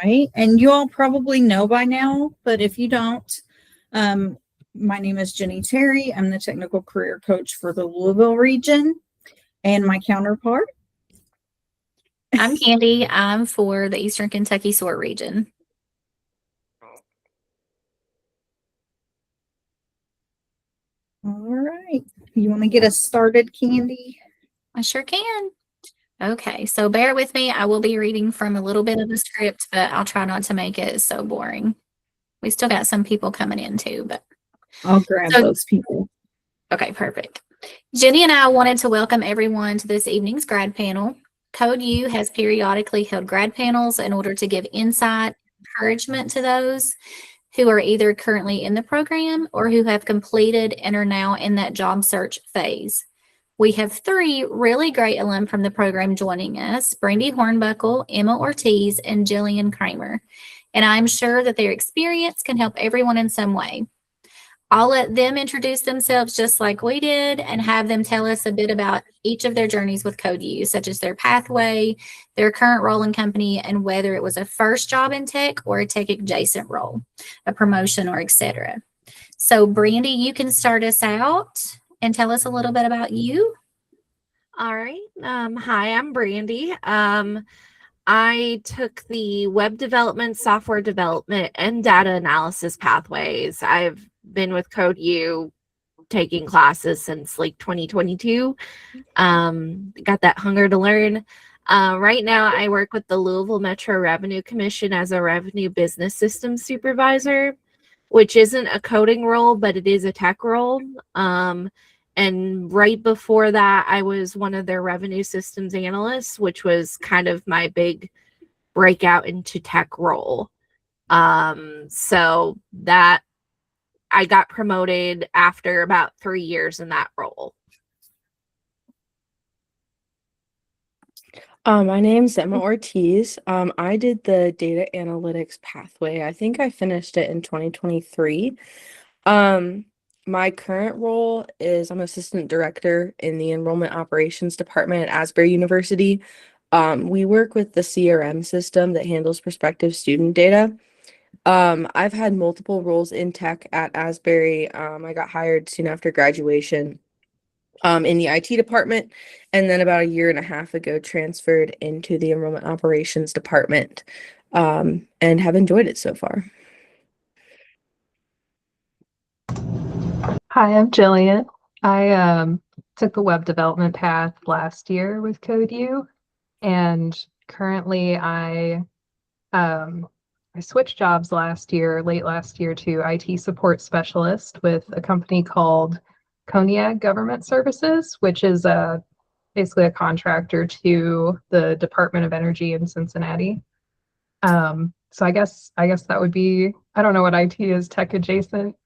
right. And you all probably know by now, but if you don't, um, my name is Jenny Terry. I'm the technical career coach for the Louisville region. And my counterpart. I'm Candy. I'm for the Eastern Kentucky SOAR region. All right. You want to get us started, Candy? I sure can. Okay, so bear with me. I will be reading from a little bit of the script, but I'll try not to make it so boring. We still got some people coming in too, but I'll grab those people. Okay, perfect. Jenny and I wanted to welcome everyone to this evening's grad panel. Code U has periodically held grad panels in order to give insight, encouragement to those who are either currently in the program or who have completed and are now in that job search phase. We have 3 really great alum from the program joining us, Brandy Hornbuckle, Emma Ortiz, and Jillian Kramer. And I'm sure that their experience can help everyone in some way. I'll let them introduce themselves just like we did and have them tell us a bit about each of their journeys with Code U, such as their pathway, their current role in company, and whether it was a first job in tech or a tech adjacent role, a promotion, or etc. So, Brandy, you can start us out and tell us a little bit about you. All right. Hi, I'm Brandy. I took the web development, software development, and data analysis pathways. I've been with Code U taking classes since like 2022. Got that hunger to learn. Right now, I work with the Louisville Metro Revenue Commission as a revenue business systems supervisor, which isn't a coding role, but it is a tech role. And right before that, I was one of their revenue systems analysts, which was kind of my big breakout into tech role. So that I got promoted after about 3 years in that role. My name's Emma Ortiz. I did the data analytics pathway. I think I finished it in 2023. My current role is I'm assistant director in the enrollment operations department at Asbury University. We work with the CRM system that handles prospective student data. I've had multiple roles in tech at Asbury. I got hired soon after graduation in the IT department, and then about a year and a half ago transferred into the enrollment operations department, and have enjoyed it so far. Hi, I'm Jillian. I took the web development path last year with Code U, and currently I switched jobs late last year to IT support specialist with a company called Cognac Government Services, which is basically a contractor to the Department of Energy in Cincinnati. So I guess that would be, I don't know what IT is, tech adjacent.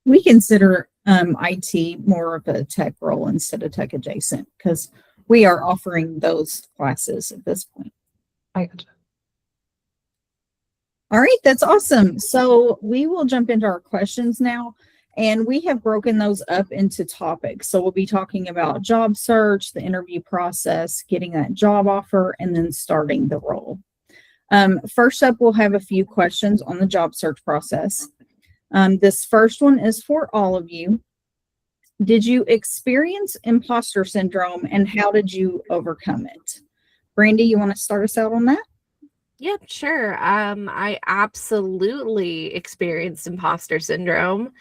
We consider IT more of a tech role instead of tech adjacent because we are offering those classes at this point. I gotcha. All right, that's awesome. So we will jump into our questions now, and we have broken those up into topics. So we'll be talking about job search, the interview process, getting that job offer, and then starting the role. First up, we'll have a few questions on the job search process. This first one is for all of you. Did you experience imposter syndrome, and how did you overcome it? Brandy, you want to start us out on that? Yep, sure. I absolutely experienced imposter syndrome.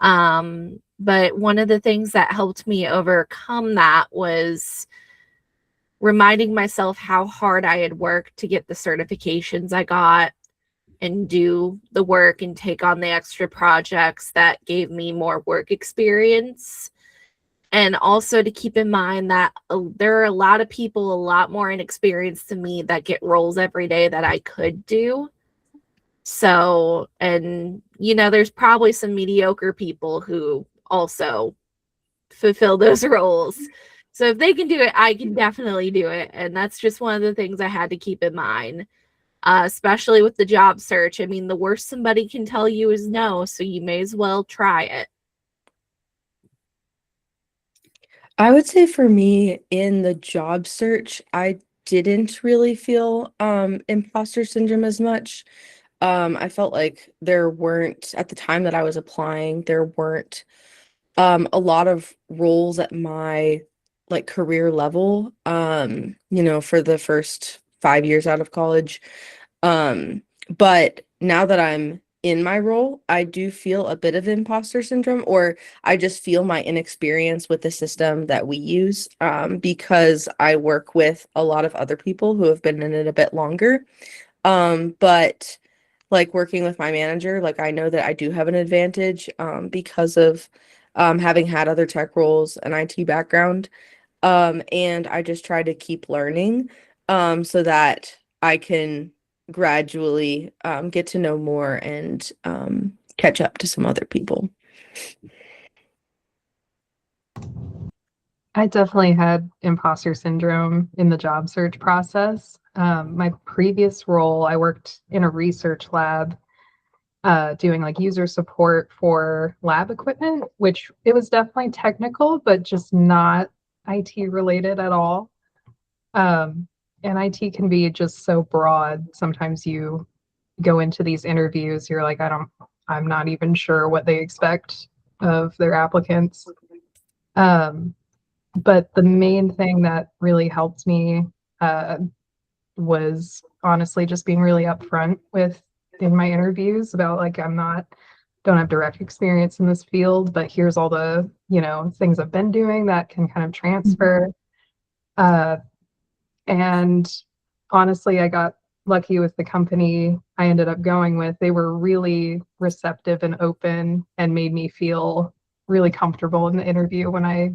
But one of the things that helped me overcome that was reminding myself how hard I had worked to get the certifications I got and do the work and take on the extra projects that gave me more work experience. And also to keep in mind that there are a lot of people a lot more inexperienced than me that get roles every day that I could do. So, and there's probably some mediocre people who also fulfill those roles. So if they can do it, I can definitely do it. And that's just one of the things I had to keep in mind. Especially with the job search. I mean, the worst somebody can tell you is no, so you may as well try it. I would say for me in the job search, I didn't really feel imposter syndrome as much. I felt like there weren't, at the time that I was applying, there weren't a lot of roles at my like career level, for the first 5 years out of college. But now that I'm in my role, I do feel a bit of imposter syndrome, or I just feel my inexperience with the system that we use, because I work with a lot of other people who have been in it a bit longer. But like working with my manager, like I know that I do have an advantage, because of having had other tech roles and IT background. And I just try to keep learning, so that I can gradually get to know more and catch up to some other people. I definitely had imposter syndrome in the job search process. My previous role, I worked in a research lab doing like user support for lab equipment, which it was definitely technical, but just not IT related at all. And IT can be just so broad. Sometimes you go into these interviews, you're like, I'm not even sure what they expect of their applicants. But the main thing that really helped me was honestly just being really upfront with in my interviews about like don't have direct experience in this field, but here's all the things I've been doing that can kind of transfer. And honestly, I got lucky with the company I ended up going with. They were really receptive and open and made me feel really comfortable in the interview when I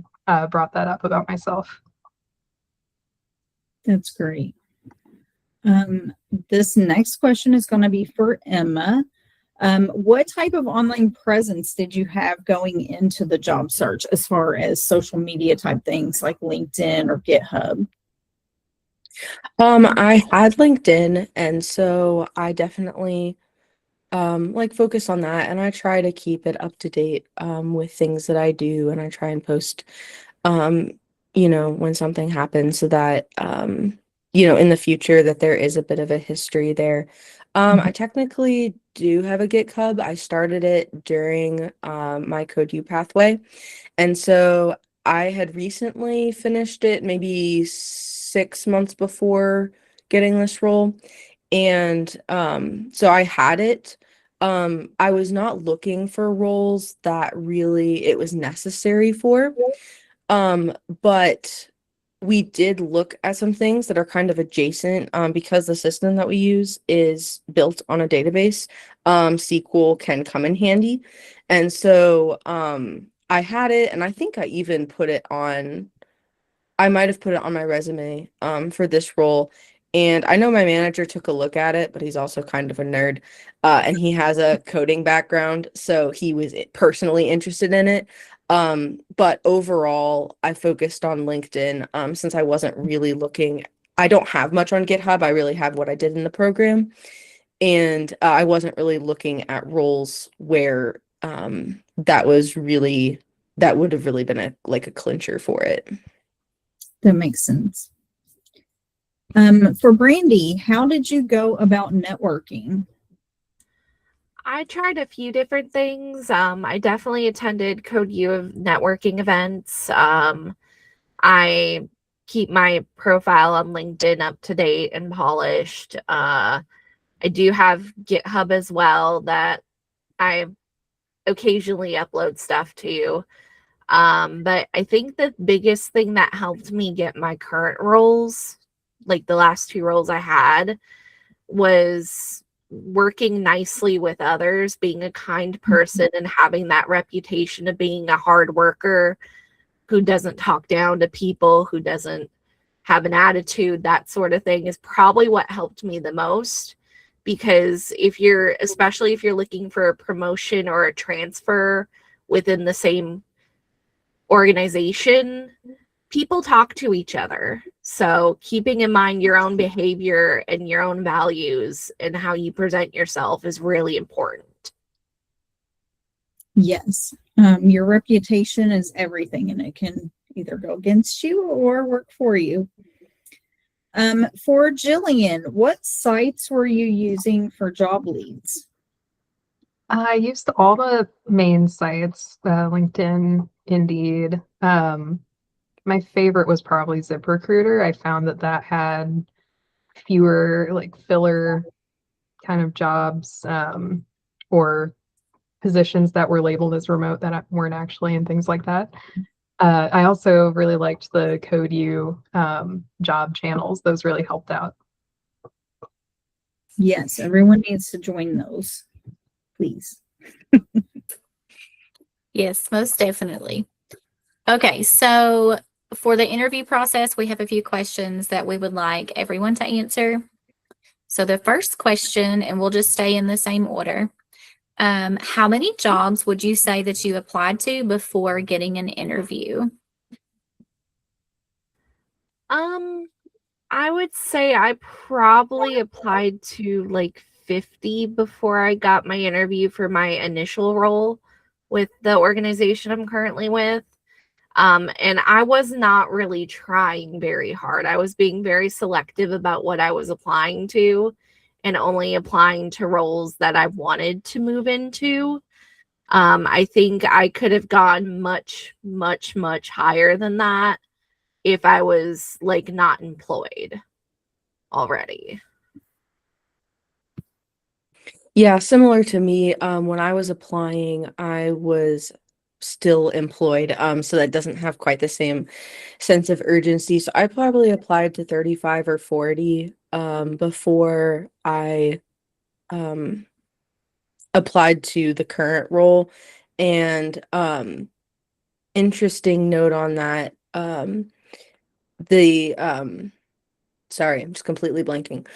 brought that up about myself. That's great. This next question is going to be for Emma. What type of online presence did you have going into the job search as far as social media type things like LinkedIn or GitHub? I had LinkedIn, and so I definitely like focus on that, and I try to keep it up to date with things that I do, and I try and post when something happens, so that in the future that there is a bit of a history there. I technically do have a GitHub. I started it during my Code U pathway, and so I had recently finished it maybe 6 months before getting this role. And so I had it. I was not looking for roles that really it was necessary for. But we did look at some things that are kind of adjacent, because the system that we use is built on a database. SQL can come in handy. And so I had it, and I think I might have put it on my resume for this role. And I know my manager took a look at it, but he's also kind of a nerd, and he has a coding background, so he was personally interested in it. But overall, I focused on LinkedIn, since I wasn't really looking. I don't have much on GitHub. I really have what I did in the program, and I wasn't really looking at roles where that would have really been a clincher for it. That makes sense. For Brandy, how did you go about networking? I tried a few different things. I definitely attended Code U networking events. I keep my profile on LinkedIn up to date and polished. I do have GitHub as well that I occasionally upload stuff to. But I think the biggest thing that helped me get my current roles, like the last two roles I had, was working nicely with others, being a kind person, and having that reputation of being a hard worker who doesn't talk down to people, who doesn't have an attitude. That sort of thing is probably what helped me the most. Because especially if you're looking for a promotion or a transfer within the same organization, people talk to each other. So keeping in mind your own behavior and your own values and how you present yourself is really important. Yes. Your reputation is everything, and it can either go against you or work for you. For Jillian, what sites were you using for job leads? I used all the main sites, LinkedIn, Indeed. My favorite was probably ZipRecruiter. I found that had fewer like filler kind of jobs, or positions that were labeled as remote that weren't actually, and things like that. I also really liked the CodeU job channels. Those really helped out. Yes, everyone needs to join those, please. Yes, most definitely. Okay, so for the interview process, we have a few questions that we would like everyone to answer. So the first question, and we'll just stay in the same order. How many jobs would you say that you applied to before getting an interview? I would say I probably applied to like 50 before I got my interview for my initial role with the organization I'm currently with. And I was not really trying very hard. I was being very selective about what I was applying to and only applying to roles that I wanted to move into. I think I could have gone much, much, much higher than that if I was like not employed already. Yeah, similar to me. When I was applying, I was still employed. So that doesn't have quite the same sense of urgency. So I probably applied to 35 or 40 before I applied to the current role. And interesting note on that, the sorry, I'm just completely blanking.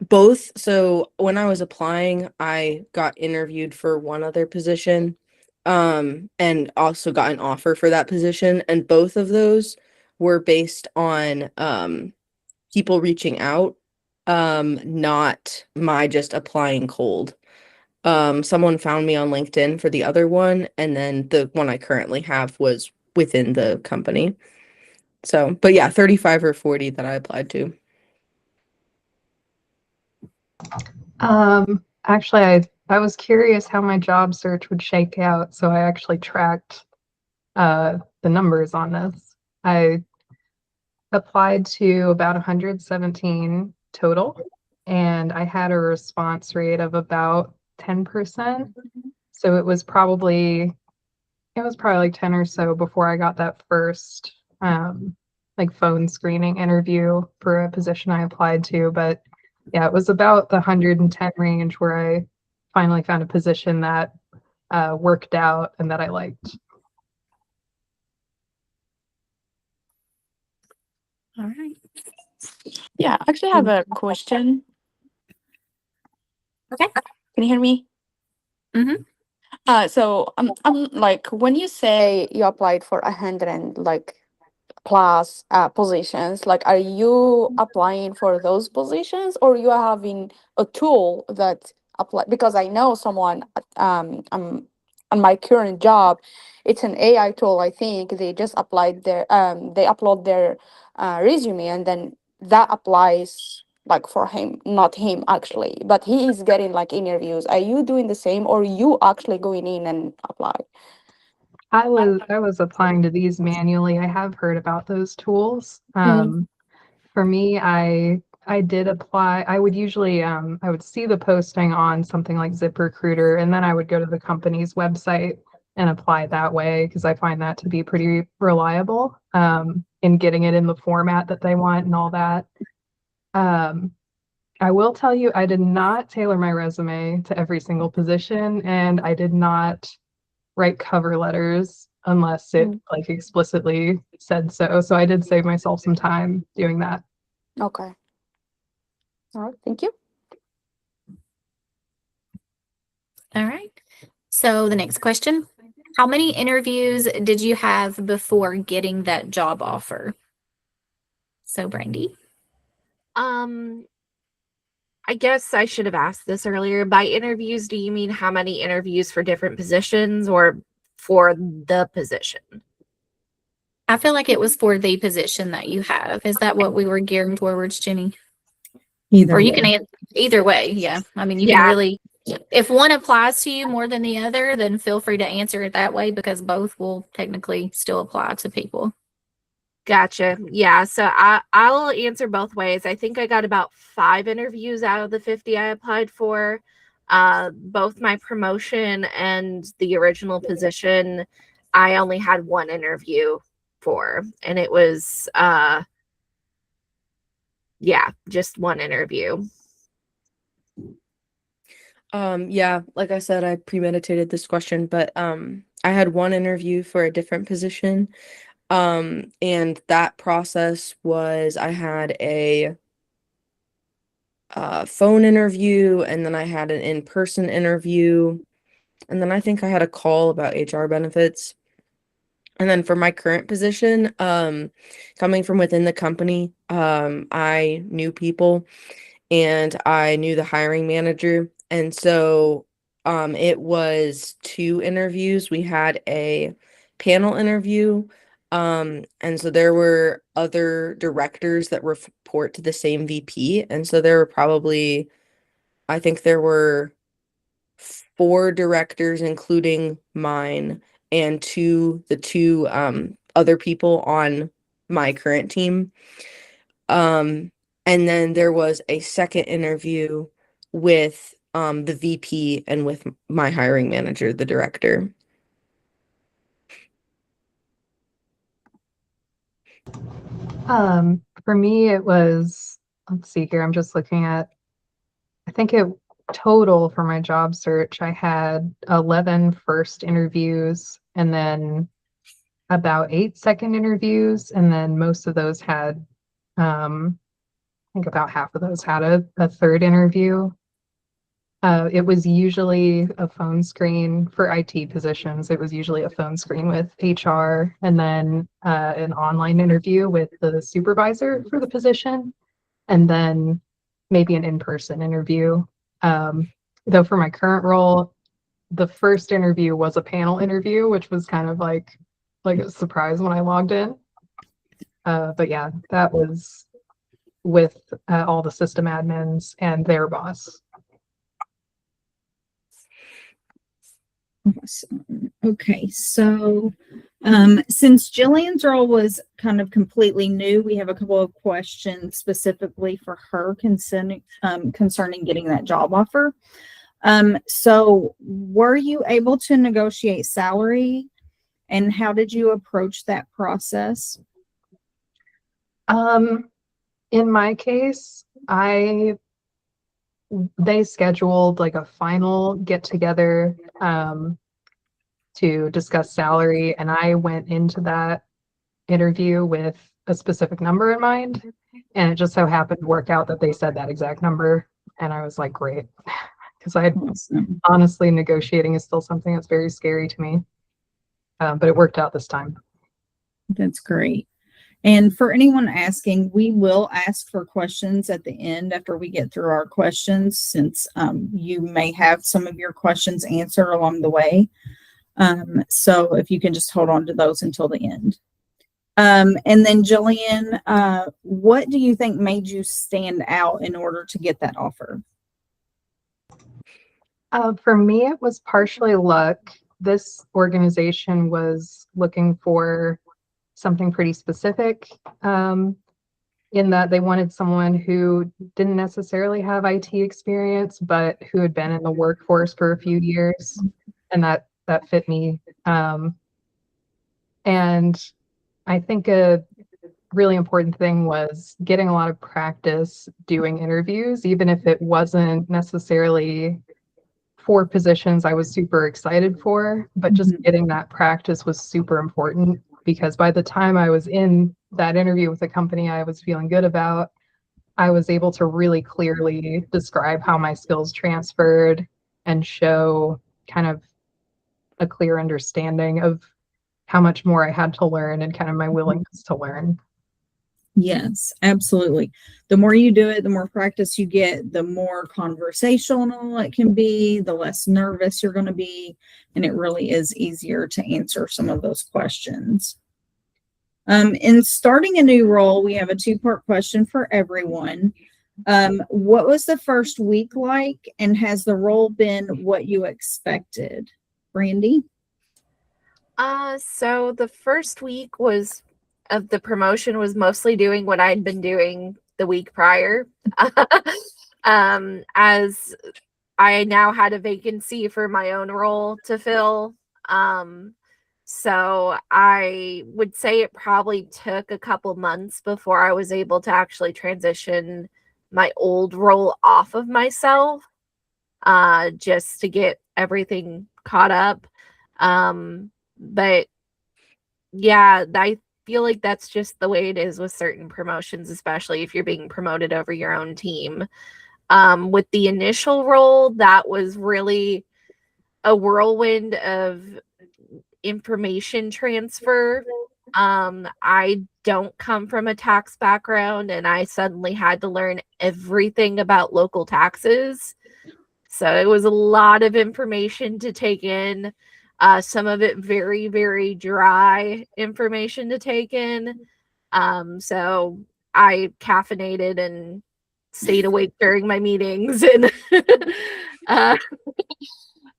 Both, so when I was applying, I got interviewed for one other position, and also got an offer for that position, and both of those were based on people reaching out, not my just applying cold. Someone found me on LinkedIn for the other one, and then the one I currently have was within the company. So, but yeah, 35 or 40 that I applied to. Actually, I was curious how my job search would shake out, so I actually tracked the numbers on this. I applied to about 117 total, and I had a response rate of about 10%. So it was probably like 10 or so before I got that first like phone screening interview for a position I applied to. But yeah, it was about the 110 range where I finally found a position that worked out and that I liked. All right. Yeah, actually, I have a question. Okay. Can you hear me? Mhm. So I'm like, when you say you applied for 100 and like plus positions, like, are you applying for those positions, or you are having a tool that apply? Because I know someone on my current job, it's an AI tool. I think they just applied they upload their resume, and then that applies like for him, not him actually, but he is getting like interviews. Are you doing the same, or you actually going in and apply? I was applying to these manually. I have heard about those tools. For me, I did apply. I would usually I would see the posting on something like ZipRecruiter, and then I would go to the company's website and apply that way because I find that to be pretty reliable in getting it in the format that they want and all that. Um, I will tell you, I did not tailor my resume to every single position, and I did not write cover letters unless it like explicitly said so. So I did save myself some time doing that. Okay. All right. Thank you. All right. So the next question, how many interviews did you have before getting that job offer? So Brandy. I guess I should have asked this earlier. By interviews, do you mean how many interviews for different positions or for the position? I feel like it was for the position that you have. Is that what we were gearing towards, Jenny? Either Or you way. can answer either way. Yeah. I mean, you Yeah. can really, if one applies to you more than the other, then feel free to answer it that way because both will technically still apply to people. Gotcha. Yeah. So I'll answer both ways. I think I got about 5 interviews out of the 50 I applied for. Both my promotion and the original position, I only had 1 interview for, and it was just 1 interview. Yeah, like I said, I premeditated this question, but I had 1 interview for a different position. And that process was I had a phone interview, and then I had an in-person interview, and then I think I had a call about HR benefits. And then for my current position, coming from within the company, I knew people and I knew the hiring manager. And so it was 2 interviews. We had a panel interview. And so there were other directors that report to the same VP. And so there were probably, I think there were 4 directors, including mine, and the two other people on my current team. And then there was a second interview with the VP and with my hiring manager, the director. For me, it was, let's see here, I'm just looking at, I think it total for my job search, I had 11 first interviews and then about 8 second interviews. And then most of those had, I think about half of those had a third interview. It was usually a phone screen for IT positions. It was usually a phone screen with HR and then an online interview with the supervisor for the position, and then maybe an in-person interview. Though for my current role, the first interview was a panel interview, which was kind of like a surprise when I logged in. But yeah, that was with all the system admins and their boss. Awesome. Okay, so since Jillian's role was kind of completely new, we have a couple of questions specifically for her concerning getting that job offer. So were you able to negotiate salary, and how did you approach that process? In my case, they scheduled like a final get together to discuss salary, and I went into that interview with a specific number in mind, and it just so happened to work out that they said that exact number, and I was like, great, because Awesome. honestly, negotiating is still something that's very scary to me, but it worked out this time. That's great. And for anyone asking, we will ask for questions at the end after we get through our questions, since you may have some of your questions answered along the way. So if you can just hold on to those until the end. And then Jillian, what do you think made you stand out in order to get that offer? For me, it was partially luck. This organization was looking for something pretty specific, in that they wanted someone who didn't necessarily have IT experience, but who had been in the workforce for a few years, and that fit me. And I think a really important thing was getting a lot of practice doing interviews, even if it wasn't necessarily for positions I was super excited for, but just getting that practice was super important, because by the time I was in that interview with a company I was feeling good about, I was able to really clearly describe how my skills transferred and show kind of a clear understanding of how much more I had to learn and kind of my willingness to learn. Yes, absolutely. The more you do it, the more practice you get, the more conversational it can be, the less nervous you're going to be, and it really is easier to answer some of those questions. In starting a new role, we have a two-part question for everyone. What was the first week like, and has the role been what you expected? Brandy? So the first week was of the promotion was mostly doing what I'd been doing the week prior. As I now had a vacancy for my own role to fill. So I would say it probably took a couple months before I was able to actually transition my old role off of myself, just to get everything caught up. But yeah, I feel like that's just the way it is with certain promotions, especially if you're being promoted over your own team. With the initial role, that was really a whirlwind of information transfer. I don't come from a tax background, and I suddenly had to learn everything about local taxes. So it was a lot of information to take in. Some of it very, very dry information to take in. So I caffeinated and stayed awake during my meetings and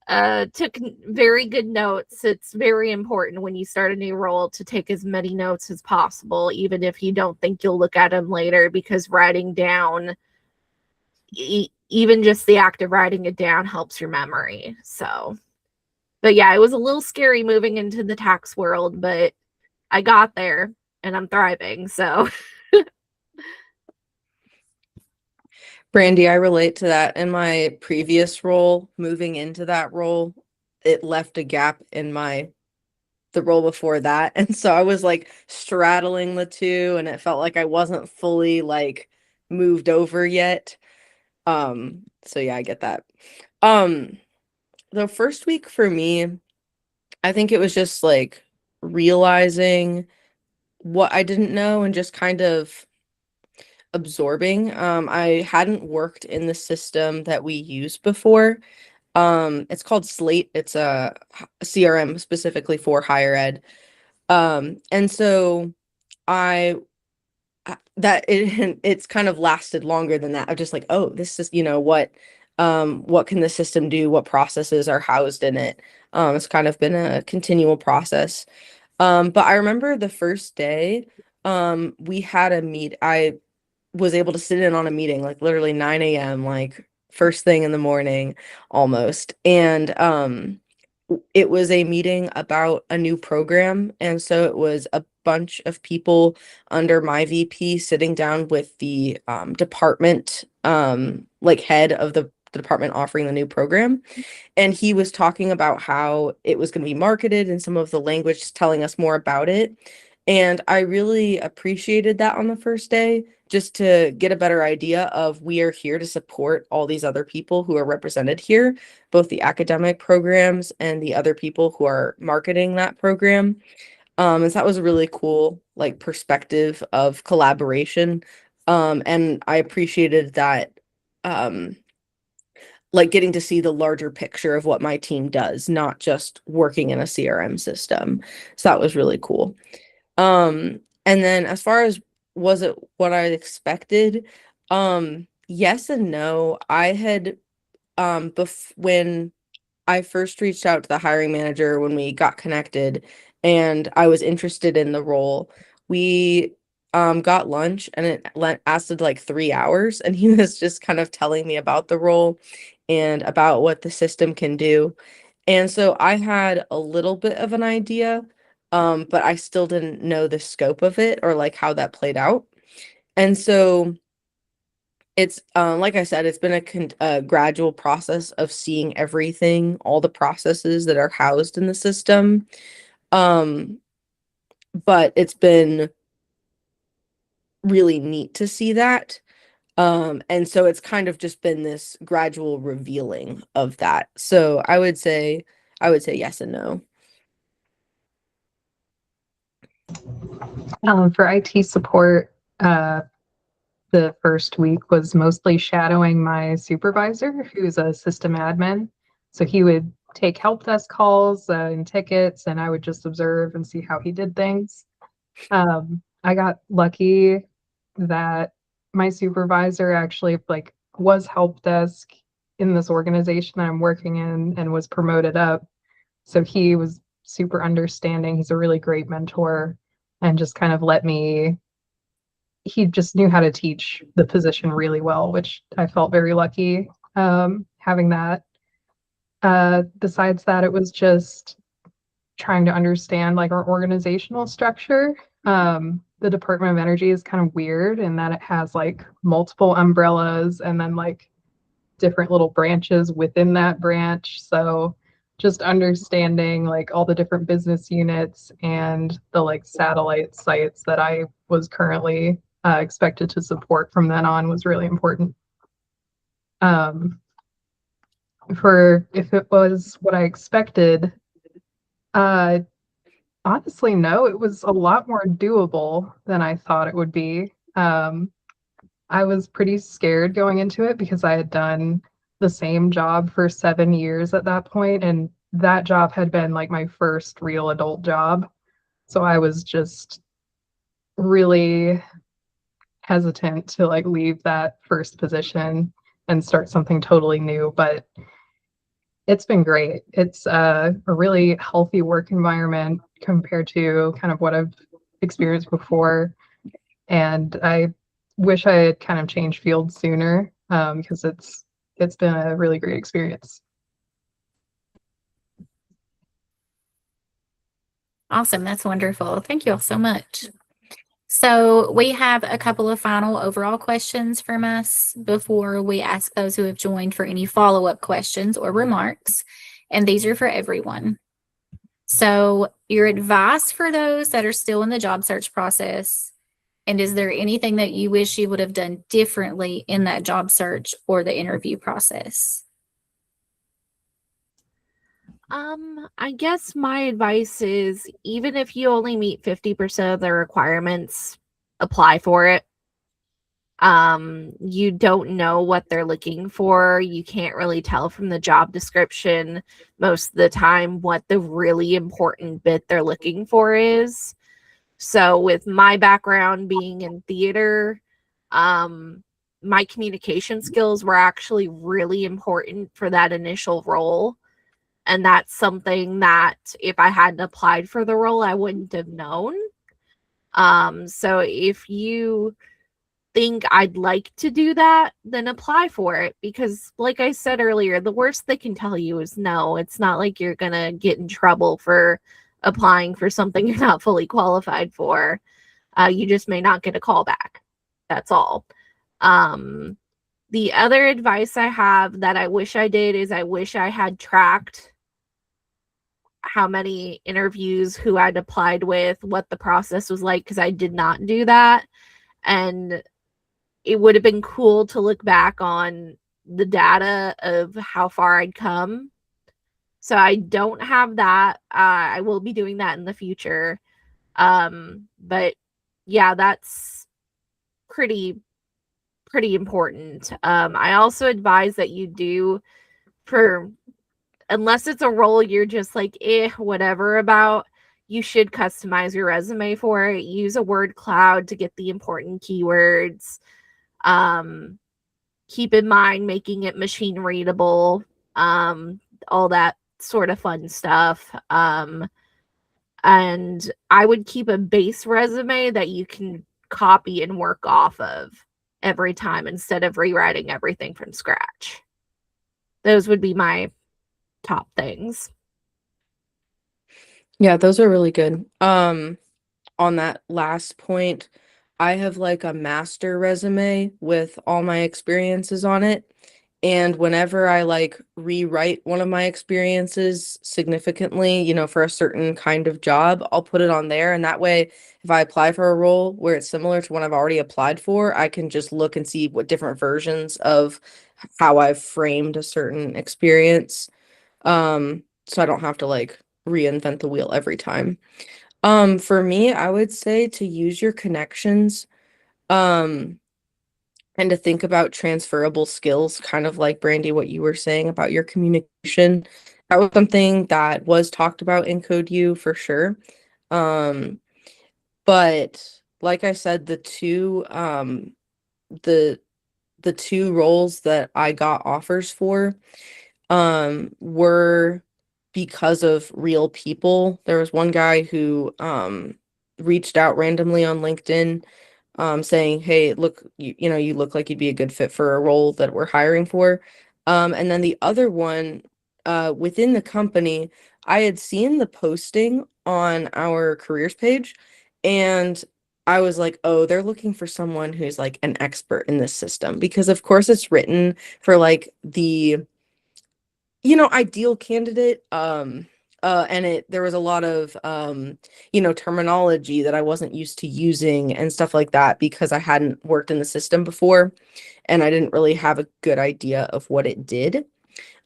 uh, took very good notes. It's very important when you start a new role to take as many notes as possible, even if you don't think you'll look at them later, because writing down, even just the act of writing it down, helps your memory. So, but yeah, it was a little scary moving into the tax world, but I got there and I'm thriving. So Brandy, I relate to that. In my previous role, moving into that role, it left a gap in the role before that. And so I was like straddling the two, and it felt like I wasn't fully like moved over yet. So yeah, I get that. The first week for me, I think it was just like realizing what I didn't know and just kind of absorbing. I hadn't worked in the system that we used before. It's called Slate. It's a CRM specifically for higher ed. And so I that it's kind of lasted longer than that. I'm just like, oh, this is, what can the system do? What processes are housed in it? It's kind of been a continual process. But I remember the first day, we had a I was able to sit in on a meeting like literally 9 a.m., like first thing in the morning almost. And it was a meeting about a new program. And so it was a bunch of people under my VP sitting down with the department, like head of the department offering the new program. And he was talking about how it was going to be marketed and some of the language telling us more about it. And I really appreciated that on the first day, just to get a better idea of we are here to support all these other people who are represented here, both the academic programs and the other people who are marketing that program. And so that was a really cool like perspective of collaboration. And I appreciated that, like getting to see the larger picture of what my team does, not just working in a CRM system. So that was really cool. And then as far as was it what I expected? Yes and no. I had when I first reached out to the hiring manager when we got connected and I was interested in the role, we got lunch and it lasted like 3 hours, and he was just kind of telling me about the role and about what the system can do. And so I had a little bit of an idea, but I still didn't know the scope of it or like how that played out. And so it's like I said, it's been a gradual process of seeing everything, all the processes that are housed in the system. But it's been really neat to see that. And so it's kind of just been this gradual revealing of that. So I would say yes and no. For IT support, the first week was mostly shadowing my supervisor, who's a system admin. So he would take help desk calls and tickets, and I would just observe and see how he did things. I got lucky that my supervisor actually like was help desk in this organization I'm working in and was promoted up. So he was super understanding. He's a really great mentor and just kind of he just knew how to teach the position really well, which I felt very lucky having that. Besides that, it was just trying to understand like our organizational structure. The Department of Energy is kind of weird in that it has like multiple umbrellas and then like different little branches within that branch. So just understanding like all the different business units and the like satellite sites that I was currently expected to support from then on was really important. For if it was what I expected, uh, honestly, no, it was a lot more doable than I thought it would be. I was pretty scared going into it because I had done the same job for 7 years at that point, and that job had been like my first real adult job. So I was just really hesitant to like leave that first position and start something totally new. But it's been great. It's a really healthy work environment compared to kind of what I've experienced before. And I wish I had kind of changed fields sooner because it's been a really great experience. Awesome. That's wonderful. Thank you all so much. So we have a couple of final overall questions from us before we ask those who have joined for any follow-up questions or remarks. And these are for everyone. So your advice for those that are still in the job search process, and is there anything that you wish you would have done differently in that job search or the interview process? I guess my advice is even if you only meet 50% of the requirements, apply for it. You don't know what they're looking for. You can't really tell from the job description most of the time what the really important bit they're looking for is. So with my background being in theater, my communication skills were actually really important for that initial role. And that's something that if I hadn't applied for the role, I wouldn't have known. So if you think I'd like to do that, then apply for it. Because like I said earlier, the worst they can tell you is no. It's not like you're going to get in trouble for applying for something you're not fully qualified for. You just may not get a call back. That's all. The other advice I have that I wish I did is I wish I had tracked how many interviews, who I'd applied with, what the process was like, because I did not do that. And it would have been cool to look back on the data of how far I'd come. So I don't have that. I will be doing that in the future. But yeah, that's pretty important. I also advise that you do, for unless it's a role you're just like whatever about, you should customize your resume for it. Use a word cloud to get the important keywords. Keep in mind making it machine readable, all that sort of fun stuff. And I would keep a base resume that you can copy and work off of every time instead of rewriting everything from scratch. Those would be my top things. Yeah, those are really good. On that last point, I have like a master resume with all my experiences on it. And whenever I like rewrite one of my experiences significantly, for a certain kind of job, I'll put it on there. And that way, if I apply for a role where it's similar to one I've already applied for, I can just look and see what different versions of how I've framed a certain experience. So I don't have to like reinvent the wheel every time. For me, I would say to use your connections, and to think about transferable skills, kind of like Brandy, what you were saying about your communication. That was something that was talked about in Code U for sure. But like I said, the the two roles that I got offers for were because of real people. There was one guy who reached out randomly on LinkedIn saying, "Hey, look, you know, you look like you'd be a good fit for a role that we're hiring for." And then the other one within the company, I had seen the posting on our careers page, and I was like, "Oh, they're looking for someone who's like an expert in this system," because of course it's written for like the, you know, ideal candidate. And there was a lot of you know, terminology that I wasn't used to using and stuff like that because I hadn't worked in the system before and I didn't really have a good idea of what it did.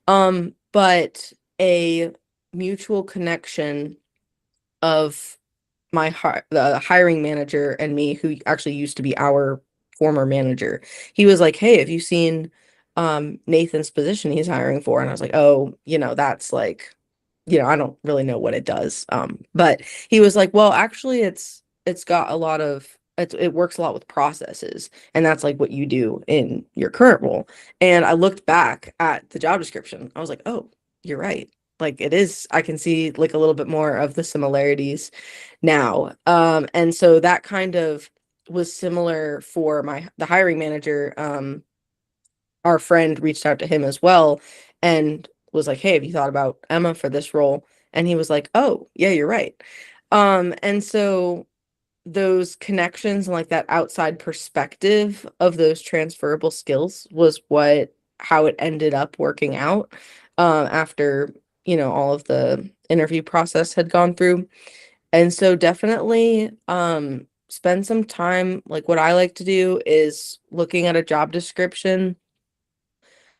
But a mutual connection of the hiring manager and me, who actually used to be our former manager, he was like, "Hey, have you seen Nathan's position he's hiring for?" And I was like, "Oh, you know, that's like, you know, I don't really know what it does." But he was like, "Well, actually it's got a lot of it works a lot with processes, and that's like what you do in your current role." And I looked back at the job description. I was like, "Oh, you're right." Like it is, I can see like a little bit more of the similarities now. And so that kind of was similar for the hiring manager. Our friend reached out to him as well and was like, "Hey, have you thought about Emma for this role?" And he was like, "Oh, yeah, you're right." And so those connections and like that outside perspective of those transferable skills was how it ended up working out after, you know, all of the interview process had gone through. And so definitely spend some time. Like what I like to do is looking at a job description,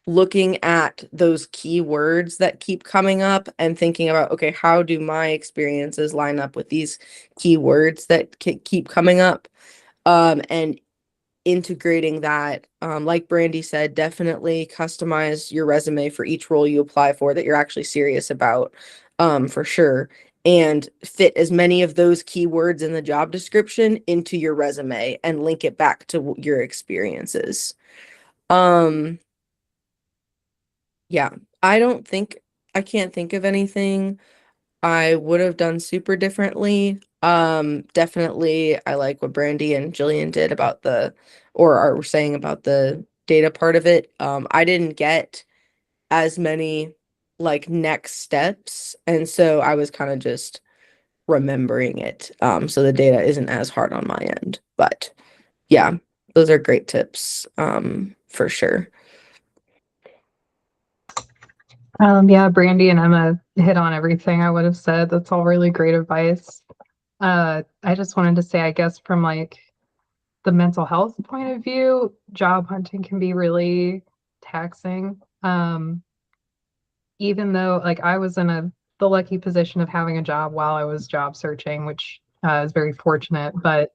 looking at those keywords that keep coming up and thinking about, okay, how do my experiences line up with these keywords that keep coming up? And integrating that, like Brandy said, definitely customize your resume for each role you apply for that you're actually serious about, for sure. And fit as many of those keywords in the job description into your resume and link it back to your experiences. Um, yeah, I can't think of anything I would have done super differently. Definitely I like what Brandy and Jillian did about or are saying about the data part of it. I didn't get as many like next steps, and so I was kind of just remembering it. So the data isn't as hard on my end. But yeah, those are great tips, for sure. Yeah, Brandy and Emma hit on everything I would have said. That's all really great advice. I just wanted to say, I guess from like the mental health point of view, job hunting can be really taxing. Even though like I was in the lucky position of having a job while I was job searching, which is very fortunate. But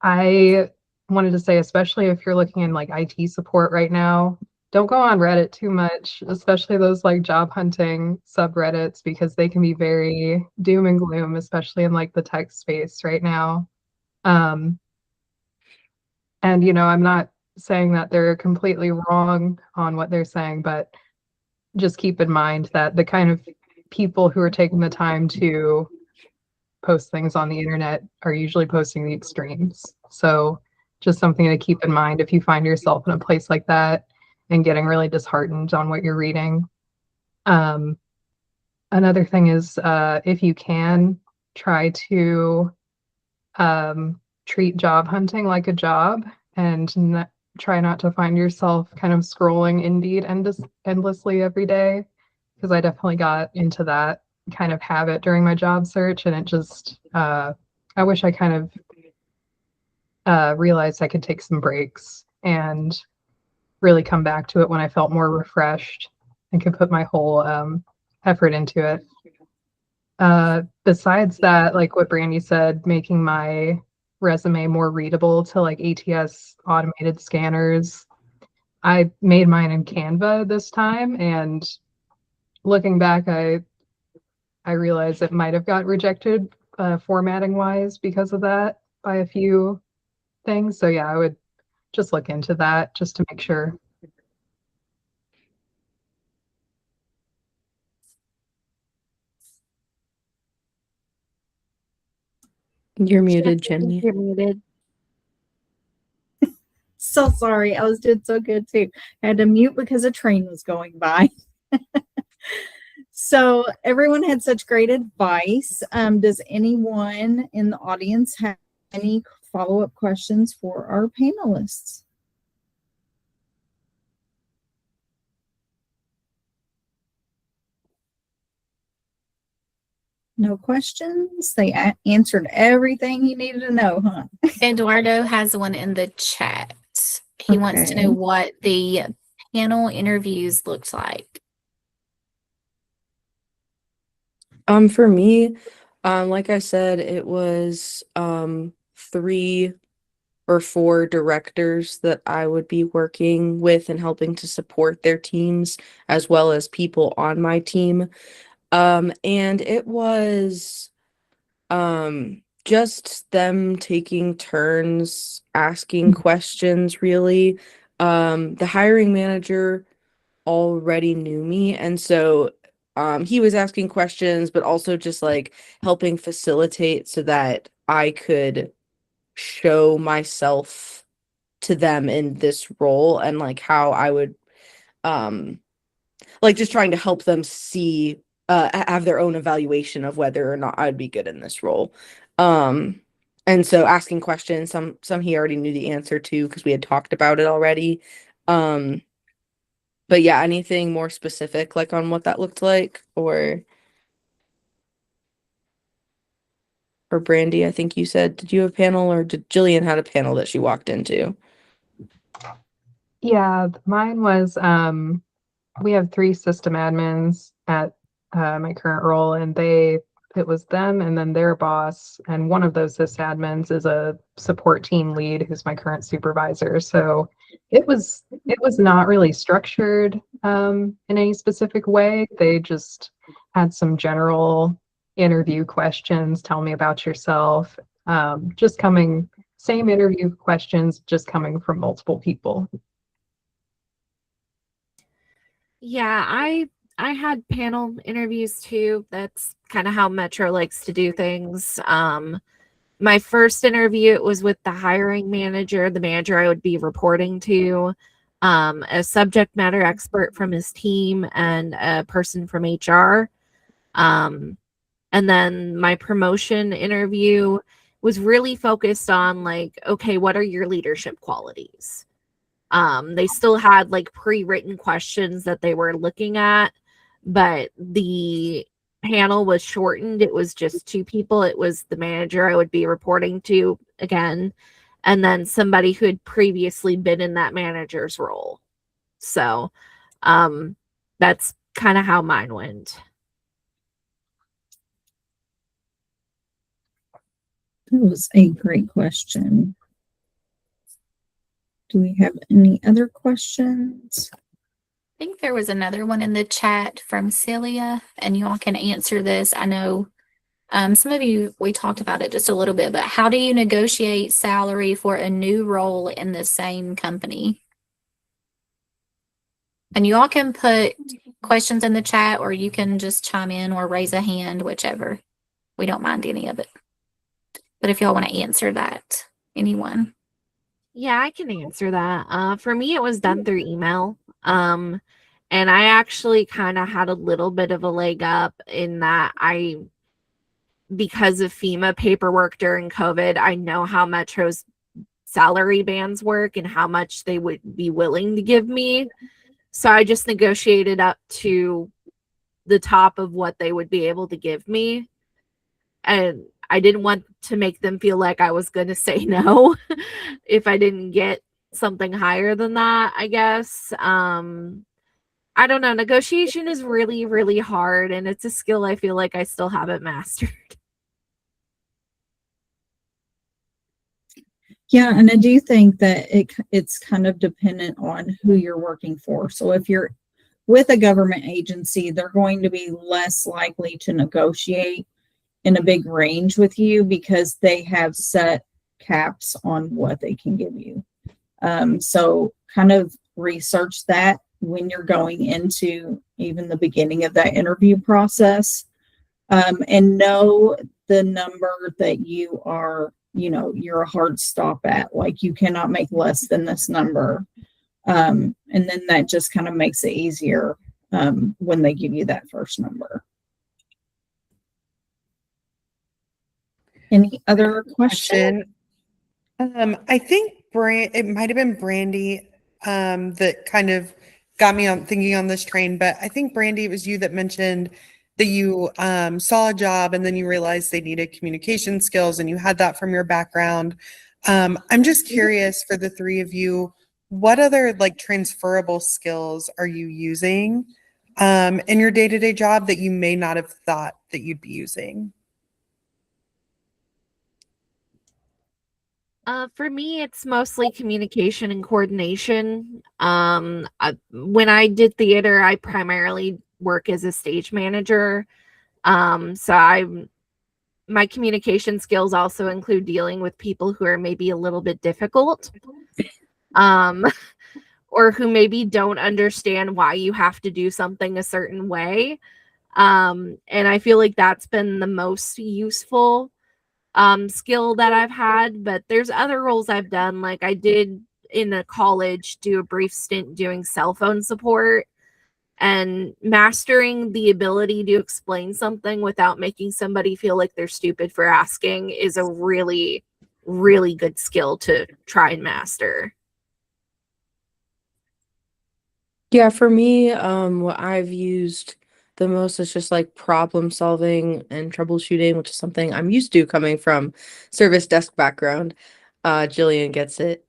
I wanted to say, especially if you're looking in like IT support right now, don't go on Reddit too much, especially those like job hunting subreddits, because they can be very doom and gloom, especially in like the tech space right now. Um, and you know, I'm not saying that they're completely wrong on what they're saying, but just keep in mind that the kind of people who are taking the time to post things on the internet are usually posting the extremes. So just something to keep in mind if you find yourself in a place like that and getting really disheartened on what you're reading. Um, Another thing is if you can, try to treat job hunting like a job and try not to find yourself kind of scrolling Indeed endlessly every day, because I definitely got into that kind of habit during my job search, and it just I wish I kind of realized I could take some breaks and really come back to it when I felt more refreshed and could put my whole effort into it. Besides that, like what Brandy said, making my resume more readable to like ATS automated scanners. I made mine in Canva this time, and looking back, I realized it might have got rejected formatting wise because of that. by a few things. So yeah, I would just look into that just to make sure. You're muted, Jenny. You're muted. So sorry. I was doing so good too. I had to mute because a train was going by. So everyone had such great advice. Does anyone in the audience have any follow-up questions for our panelists? No questions? They answered everything you needed to know, huh? Eduardo has one in the chat. He wants to know Okay. what the panel interviews looked like. For me, like I said, it was 3 or 4 directors that I would be working with and helping to support their teams, as well as people on my team. And it was just them taking turns asking questions, really. The hiring manager already knew me, and so he was asking questions, but also just like helping facilitate so that I could show myself to them in this role, and like how I would like just trying to help them see have their own evaluation of whether or not I'd be good in this role. And so asking questions, some he already knew the answer to because we had talked about it already. But yeah, anything more specific like on what that looked like, or Brandy, I think you said, did you have a panel, or did Jillian had a panel that she walked into? Yeah, mine was we have 3 system admins at my current role, and it was them and then their boss, and one of those sysadmins is a support team lead who's my current supervisor. So it was not really structured in any specific way. They just had some general interview questions. Tell me about yourself. Same interview questions, just coming from multiple people. Yeah, I had panel interviews too. That's kind of how Metro likes to do things. My first interview, it was with the hiring manager, the manager I would be reporting to, a subject matter expert from his team, and a person from HR. And then my promotion interview was really focused on like, okay, what are your leadership qualities? They still had like pre-written questions that they were looking at, but the panel was shortened. It was just 2 people. It was the manager I would be reporting to again, and then somebody who had previously been in that manager's role. So that's kind of how mine went. That was a great question. Do we have any other questions? I think there was another one in the chat from Celia, and you all can answer this. I know some of you, we talked about it just a little bit, but how do you negotiate salary for a new role in the same company? And you all can put questions in the chat, or you can just chime in or raise a hand, whichever. We don't mind any of it. But if y'all want to answer that, anyone? Yeah, I can answer that. For me, it was done through email. And I actually kind of had a little bit of a leg up in that because of FEMA paperwork during COVID, I know how Metro's salary bands work and how much they would be willing to give me. So I just negotiated up to the top of what they would be able to give me. And I didn't want to make them feel like I was going to say no if I didn't get something higher than that, I guess. I don't know. Negotiation is really, really hard, and it's a skill I feel like I still haven't mastered. Yeah, and I do think that it's kind of dependent on who you're working for. So if you're with a government agency, they're going to be less likely to negotiate in a big range with you because they have set caps on what they can give you. So kind of research that when you're going into even the beginning of that interview process, and know the number that you are, you're a hard stop at. Like you cannot make less than this number. And then that just kind of makes it easier when they give you that first number. Any other questions? I think it might have been Brandy that kind of got me on thinking on this train, but I think Brandy, it was you that mentioned that you saw a job and then you realized they needed communication skills and you had that from your background. I'm just curious for the three of you, what other like transferable skills are you using in your day-to-day job that you may not have thought that you'd be using? For me, it's mostly communication and coordination. When I did theater, I primarily work as a stage manager. My communication skills also include dealing with people who are maybe a little bit difficult, or who maybe don't understand why you have to do something a certain way. And I feel like that's been the most useful skill that I've had. But there's other roles I've done. Like I did in a college do a brief stint doing cell phone support, and mastering the ability to explain something without making somebody feel like they're stupid for asking is a really, really good skill to try and master. Yeah, for me, what I've used the most is just like problem solving and troubleshooting, which is something I'm used to coming from service desk background. Jillian gets it.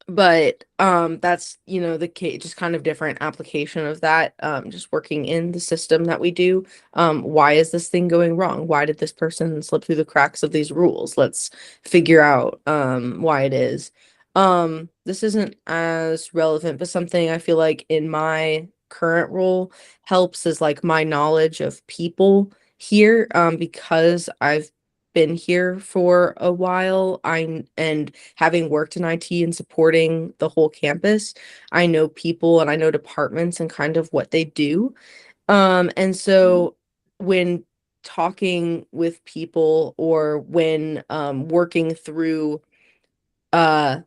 But that's the case, just kind of different application of that, just working in the system that we do. Why is this thing going wrong? Why did this person slip through the cracks of these rules? Let's figure out why it is. This isn't as relevant, but something I feel like in my current role helps is like my knowledge of people here, because I've been here for a while. And having worked in IT and supporting the whole campus, I know people and I know departments and kind of what they do. And so when talking with people or when working through uh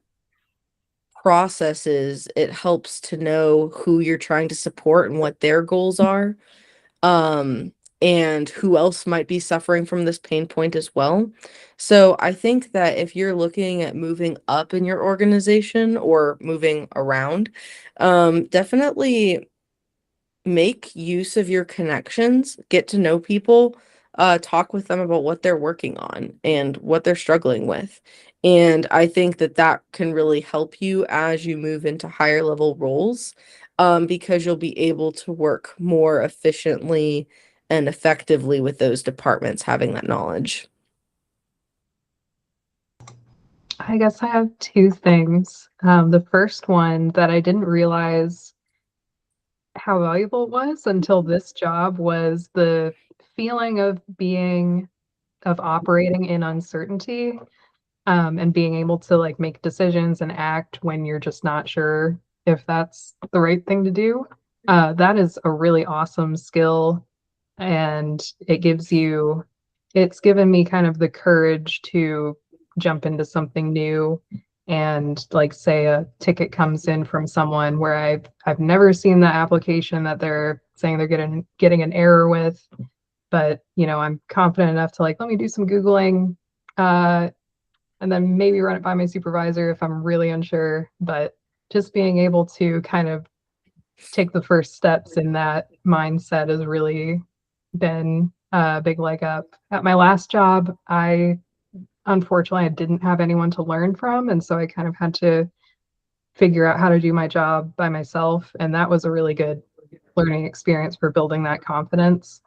processes, it helps to know who you're trying to support and what their goals are, um, and who else might be suffering from this pain point as well. So I think that if you're looking at moving up in your organization or moving around, definitely make use of your connections, get to know people, talk with them about what they're working on and what they're struggling with. And I think that that can really help you as you move into higher level roles, because you'll be able to work more efficiently and effectively with those departments having that knowledge. I guess I have two things. The first one that I didn't realize how valuable it was until this job was the feeling of operating in uncertainty, and being able to like make decisions and act when you're just not sure if that's the right thing to do. That is a really awesome skill, and it's given me kind of the courage to jump into something new. And like say a ticket comes in from someone where I've never seen the application that they're saying they're getting an error with, but I'm confident enough to like, let me do some Googling, and then maybe run it by my supervisor if I'm really unsure. But just being able to kind of take the first steps in that mindset has really been a big leg up. At my last job, unfortunately I didn't have anyone to learn from, and so I kind of had to figure out how to do my job by myself, and that was a really good learning experience for building that confidence.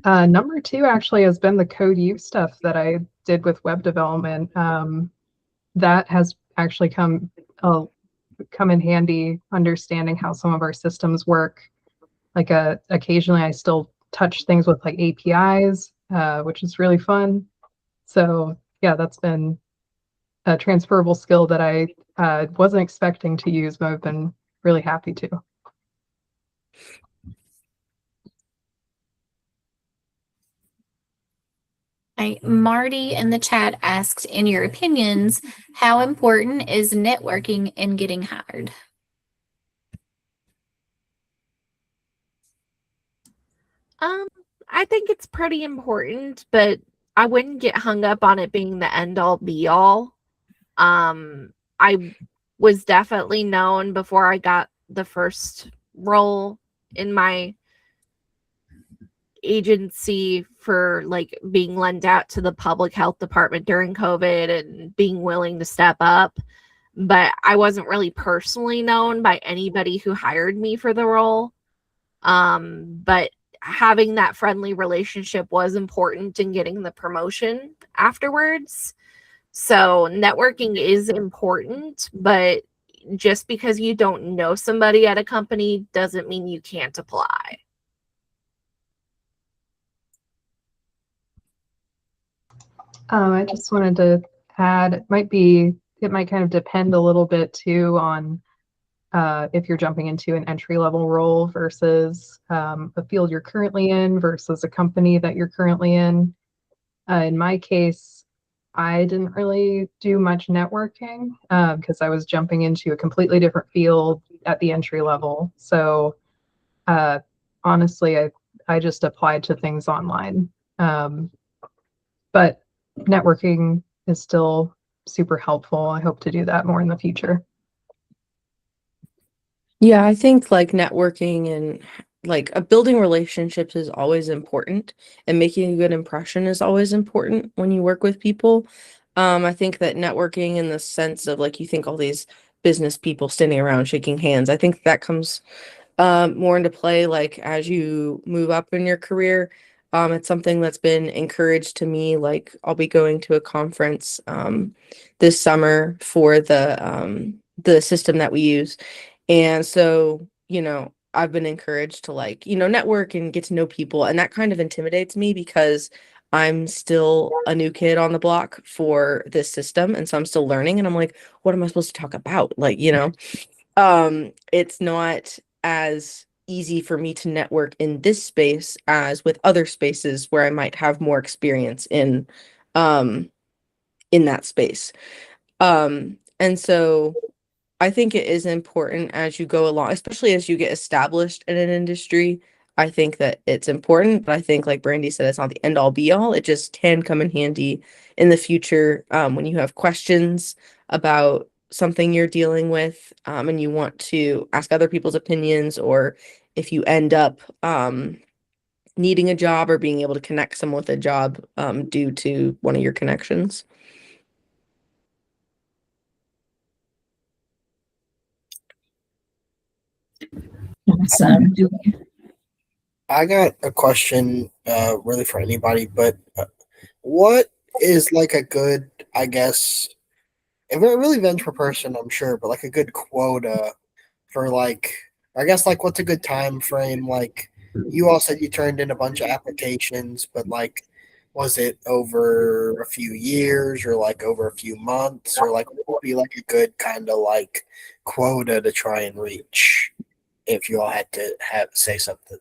Number two actually has been the code use stuff that I did with web development. That has actually come in handy understanding how some of our systems work. Like occasionally I still touch things with like APIs, which is really fun. So yeah, that's been a transferable skill that I wasn't expecting to use, but I've been really happy to. Marty in the chat asked, in your opinions, how important is networking in getting hired? I think it's pretty important, but I wouldn't get hung up on it being the end all be all. I was definitely known before I got the first role in my agency for like being lent out to the public health department during COVID and being willing to step up. But I wasn't really personally known by anybody who hired me for the role. But having that friendly relationship was important in getting the promotion afterwards. So networking is important, but just because you don't know somebody at a company doesn't mean you can't apply. I just wanted to add, it might kind of depend a little bit too on if you're jumping into an entry level role versus a field you're currently in versus a company that you're currently in. In my case, I didn't really do much networking because I was jumping into a completely different field at the entry level. So honestly, I just applied to things online. But networking is still super helpful. I hope to do that more in the future. Yeah, I think like networking and like building relationships is always important, and making a good impression is always important when you work with people. I think that networking in the sense of like you think all these business people standing around shaking hands, I think that comes more into play like as you move up in your career. It's something that's been encouraged to me. Like I'll be going to a conference this summer for the system that we use. And so, I've been encouraged to like, network and get to know people. And that kind of intimidates me because I'm still a new kid on the block for this system. And so I'm still learning and I'm like, what am I supposed to talk about? Like, it's not as easy for me to network in this space as with other spaces where I might have more experience um in that space. And so I think it is important as you go along, especially as you get established in an industry. I think that it's important, but I think, like Brandy said, it's not the end all be all. It just can come in handy in the future when you have questions about something you're dealing with and you want to ask other people's opinions, or if you end up needing a job or being able to connect someone with a job due to one of your connections. Awesome. I got a question, really for anybody, but what is like a good, I guess, it really depends per person, I'm sure, but like a good quota for like, I guess like what's a good time frame? Like you all said you turned in a bunch of applications, but like, was it over a few years or like over a few months or like what would be like a good kind of like quota to try and reach if you all had to say something?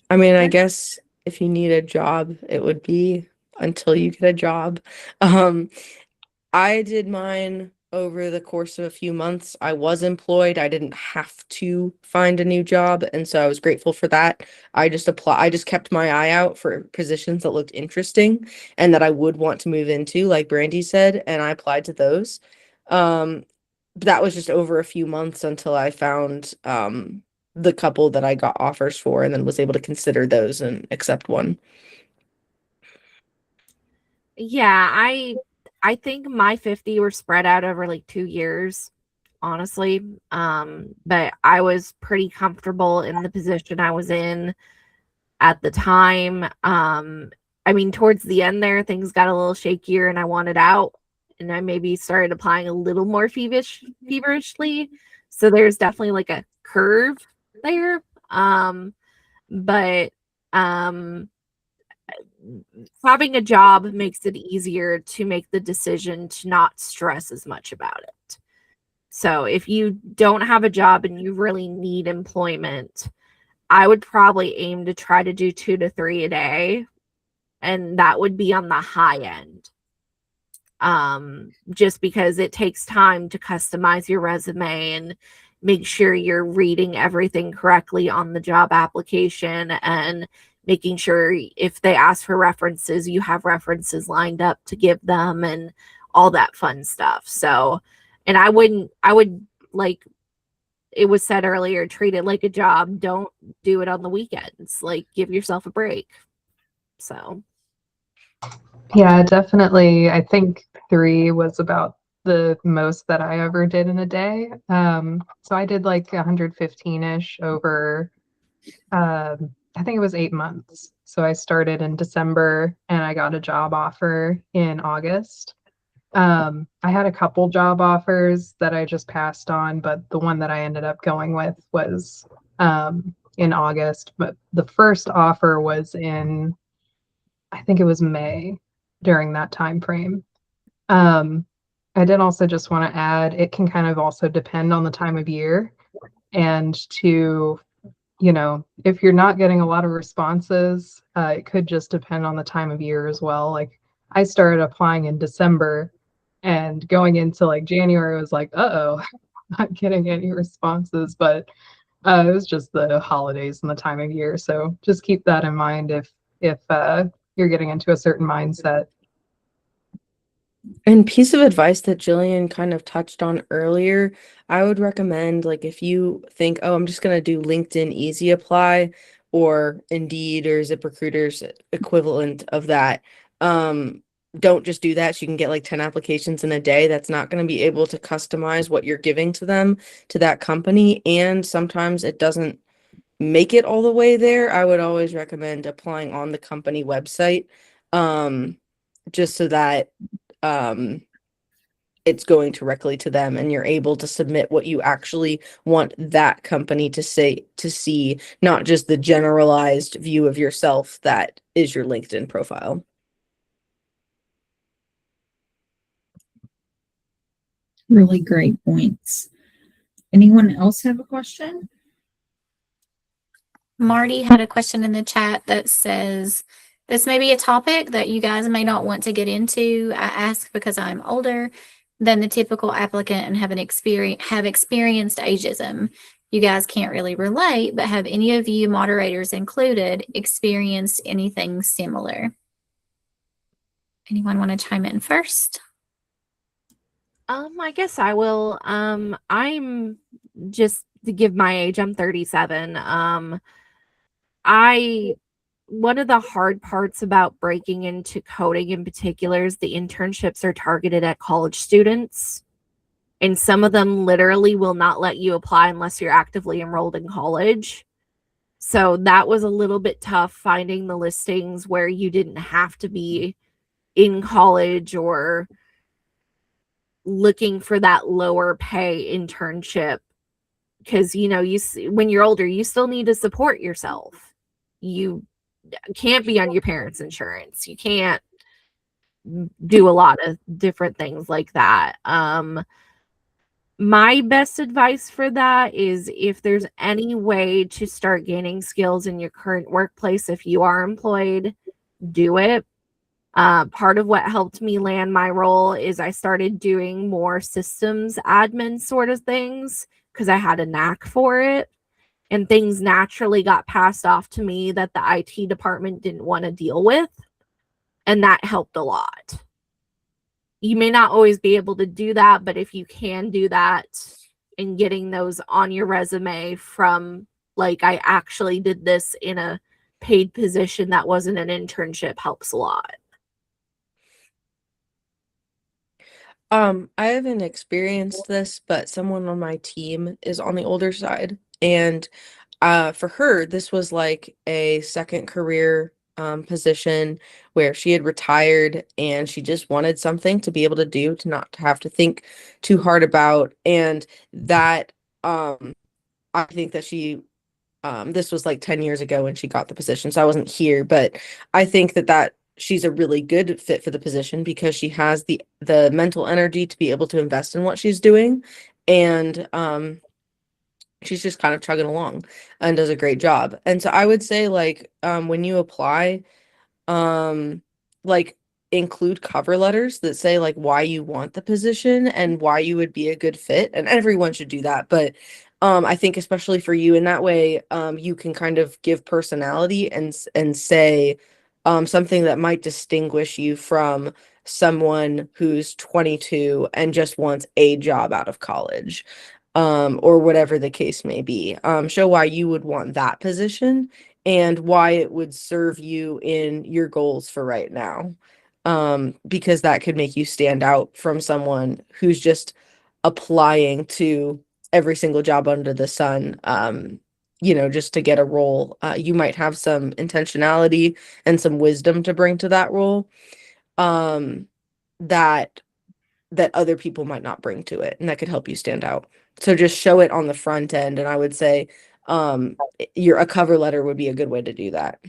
I mean, I guess if you need a job, it would be until you get a job. Um, I did mine over the course of a few months. I was employed. I didn't have to find a new job, and so I was grateful for that. I just kept my eye out for positions that looked interesting and that I would want to move into, like Brandy said, and I applied to those. But that was just over a few months until I found the couple that I got offers for and then was able to consider those and accept one. Yeah, I think my 50 were spread out over like 2 years, honestly. But I was pretty comfortable in the position I was in at the time. I mean, towards the end there, things got a little shakier and I wanted out, and I maybe started applying a little more feverishly. So there's definitely like a curve there. But having a job makes it easier to make the decision to not stress as much about it. So if you don't have a job and you really need employment, I would probably aim to try to do 2 to 3 a day, and that would be on the high end. Just because it takes time to customize your resume and make sure you're reading everything correctly on the job application, and making sure if they ask for references, you have references lined up to give them and all that fun stuff. So, and I would, like it was said earlier, treat it like a job. Don't do it on the weekends. Like, give yourself a break. So, Yeah, definitely. I think 3 was about the most that I ever did in a day. So I did like 115-ish over, I think it was 8 months. So I started in December and I got a job offer in August. I had a couple job offers that I just passed on, but the one that I ended up going with was in August. But the first offer was in, I think it was May, during that time frame. I did also just want to add, it can kind of also depend on the time of year, and to, if you're not getting a lot of responses, it could just depend on the time of year as well. Like, I started applying in December, and going into like January was like, uh-oh, not getting any responses. But it was just the holidays and the time of year. So just keep that in mind if you're getting into a certain mindset. And piece of advice that Jillian kind of touched on earlier, I would recommend, like, if you think, oh, I'm just going to do LinkedIn Easy Apply or Indeed or ZipRecruiter's equivalent of that, don't just do that. So you can get like 10 applications in a day. That's not going to be able to customize what you're giving to them, to that company. And sometimes it doesn't make it all the way there. I would always recommend applying on the company website, just so that it's going directly to them and you're able to submit what you actually want that company to see, not just the generalized view of yourself that is your LinkedIn profile. Really great points. Anyone else have a question? Marty had a question in the chat that says, this may be a topic that you guys may not want to get into. I ask because I'm older than the typical applicant and have experienced ageism. You guys can't really relate, but have any of you, moderators included, experienced anything similar? Anyone want to chime in first? I guess I will. I'm just to give my age, I'm 37. One of the hard parts about breaking into coding in particular is the internships are targeted at college students, and some of them literally will not let you apply unless you're actively enrolled in college. So that was a little bit tough, finding the listings where you didn't have to be in college or looking for that lower pay internship, because when you're older, you still need to support yourself. You can't be on your parents' insurance. You can't do a lot of different things like that. My best advice for that is, if there's any way to start gaining skills in your current workplace, if you are employed, do it. Part of what helped me land my role is I started doing more systems admin sort of things because I had a knack for it, and things naturally got passed off to me that the IT department didn't want to deal with, and that helped a lot. You may not always be able to do that, but if you can do that and getting those on your resume from, like, I actually did this in a paid position that wasn't an internship, helps a lot. I haven't experienced this, but someone on my team is on the older side, and for her, this was like a second career position where she had retired and she just wanted something to be able to do, to not have to think too hard about. And that I think that she this was like 10 years ago when she got the position, so I wasn't here, but I think that she's a really good fit for the position because she has the mental energy to be able to invest in what she's doing, and she's just kind of chugging along and does a great job. And so I would say, like, when you apply, like, include cover letters that say like why you want the position and why you would be a good fit, and everyone should do that, but I think especially for you, in that way you can kind of give personality and say something that might distinguish you from someone who's 22 and just wants a job out of college, or whatever the case may be. Show why you would want that position and why it would serve you in your goals for right now. Because that could make you stand out from someone who's just applying to every single job under the sun, just to get a role. You might have some intentionality and some wisdom to bring to that role, that other people might not bring to it, and that could help you stand out. So just show it on the front end, and I would say a cover letter would be a good way to do that.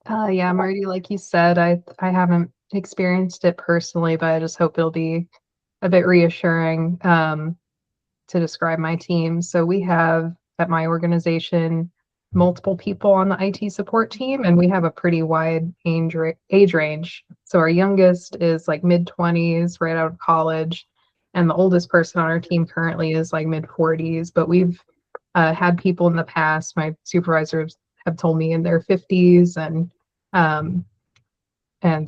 Yeah, Marty, like you said, I haven't experienced it personally, but I just hope it'll be a bit reassuring to describe my team. So we have at my organization multiple people on the IT support team, and we have a pretty wide age range. So our youngest is like mid-20s, right out of college, and the oldest person on our team currently is like mid-40s. But we've had people in the past, my supervisors have told me, in their 50s and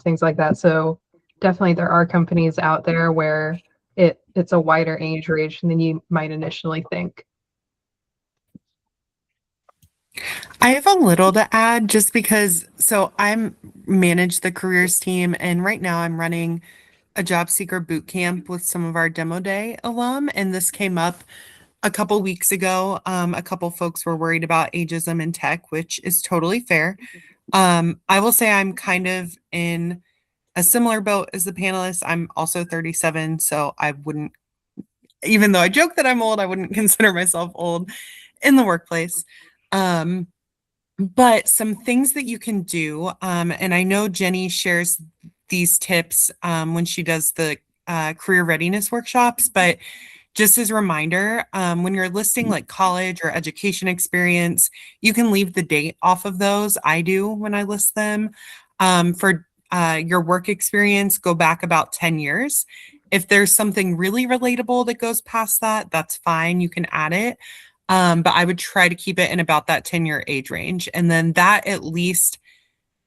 things like that. So definitely there are companies out there where it's a wider age range than you might initially think. I have a little to add just because, so I'm manage the careers team, and right now I'm running a job seeker boot camp with some of our demo day alum, and this came up a couple weeks ago. A couple folks were worried about ageism in tech, which is totally fair. I will say I'm kind of in a similar boat as the panelists. I'm also 37, so I wouldn't, even though I joke that I'm old, I wouldn't consider myself old in the workplace. But some things that you can do, and I know Jenny shares these tips when she does the career readiness workshops, but just as a reminder, when you're listing like college or education experience, you can leave the date off of those. I do when I list them. For your work experience, go back about 10 years. If there's something really relatable that goes past that, that's fine. You can add it. But I would try to keep it in about that 10-year age range. And then that at least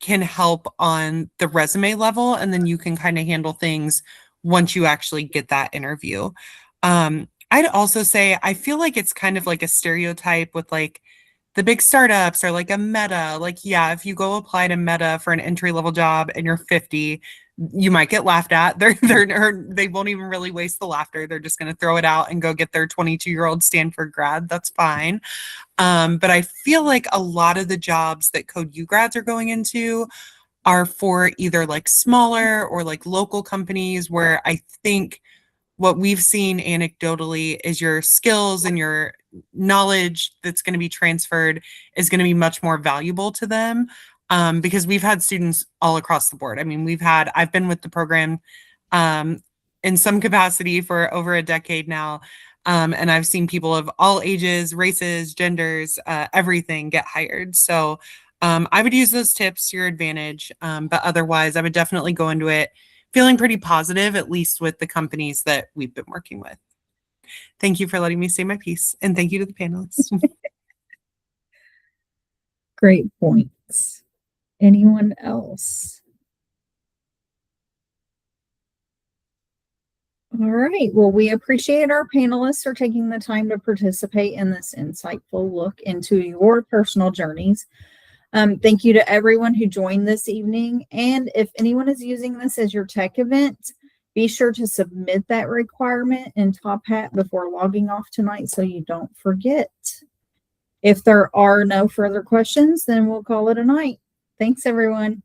can help on the resume level. And then you can kind of handle things once you actually get that interview. I'd also say, I feel like it's kind of like a stereotype with like the big startups or like a Meta. Like, yeah, if you go apply to Meta for an entry-level job and you're 50, you might get laughed at. They won't even really waste the laughter. They're just going to throw it out and go get their 22-year-old Stanford grad. That's fine. But I feel like a lot of the jobs that Code U grads are going into are for either like smaller or like local companies, where I think what we've seen anecdotally is your skills and your knowledge that's going to be transferred is going to be much more valuable to them, because we've had students all across the board. I mean, I've been with the program in some capacity for over a decade now, and I've seen people of all ages, races, genders, everything get hired. So I would use those tips to your advantage, but otherwise I would definitely go into it feeling pretty positive, at least with the companies that we've been working with. Thank you for letting me say my piece, and thank you to the panelists. Great points. Anyone else? All right. Well, we appreciate our panelists for taking the time to participate in this insightful look into your personal journeys. Thank you to everyone who joined this evening. And if anyone is using this as your tech event, be sure to submit that requirement in Top Hat before logging off tonight so you don't forget. If there are no further questions, then we'll call it a night. Thanks, everyone.